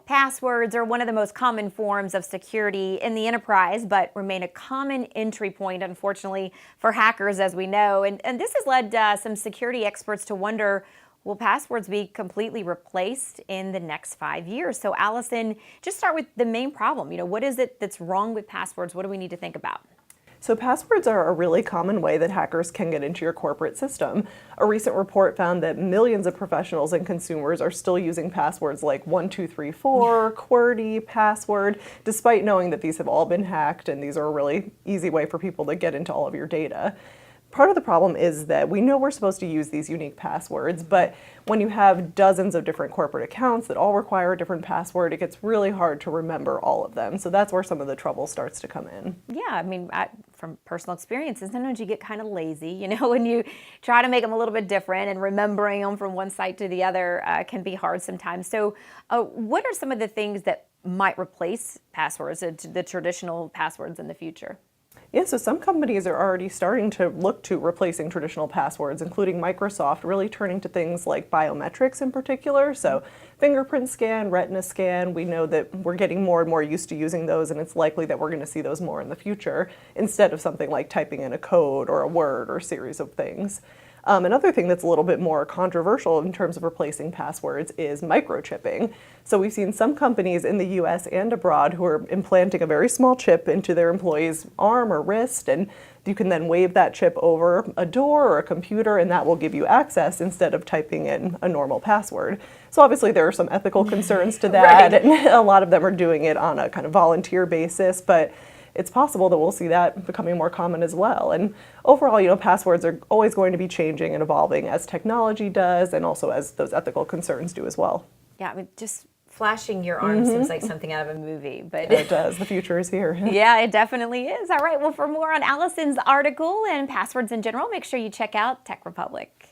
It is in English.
Passwords are one of the most common forms of security in the enterprise, but remain a common entry point, unfortunately, for hackers, as we know. And this has led some security experts to wonder, will passwords be completely replaced in the next 5 years? So, Allison, just start with the main problem. What is it that's wrong with passwords? What do we need to think about? So passwords are a really common way that hackers can get into your corporate system. A recent report found that millions of professionals and consumers are still using passwords like 1234, QWERTY, password, despite knowing that these have all been hacked and these are a really easy way for people to get into all of your data. Part of the problem is that we know we're supposed to use these unique passwords, but when you have dozens of different corporate accounts that all require a different password, it gets really hard to remember all of them. So that's where some of the trouble starts to come in. Yeah, from personal experiences, sometimes you get kind of lazy, when you try to make them a little bit different, and remembering them from one site to the other can be hard sometimes. So what are some of the things that might replace passwords, the traditional passwords in the future? Yeah, so some companies are already starting to look to replacing traditional passwords, including Microsoft, really turning to things like biometrics in particular. So fingerprint scan, retina scan, we know that we're getting more and more used to using those, and it's likely that we're going to see those more in the future instead of something like typing in a code or a word or a series of things. Another thing that's a little bit more controversial in terms of replacing passwords is microchipping. So we've seen some companies in the US and abroad who are implanting a very small chip into their employee's arm or wrist, and you can then wave that chip over a door or a computer, and that will give you access instead of typing in a normal password. So obviously there are some ethical concerns to that, Right. and a lot of them are doing it on a kind of volunteer basis, but it's possible that we'll see that becoming more common as well. And overall, passwords are always going to be changing and evolving as technology does, and also as those ethical concerns do as well. Yeah, just flashing your arm seems like something out of a movie, but It does. The future is here. yeah, it definitely is. All right, well, for more on Allison's article and passwords in general, make sure you check out Tech Republic.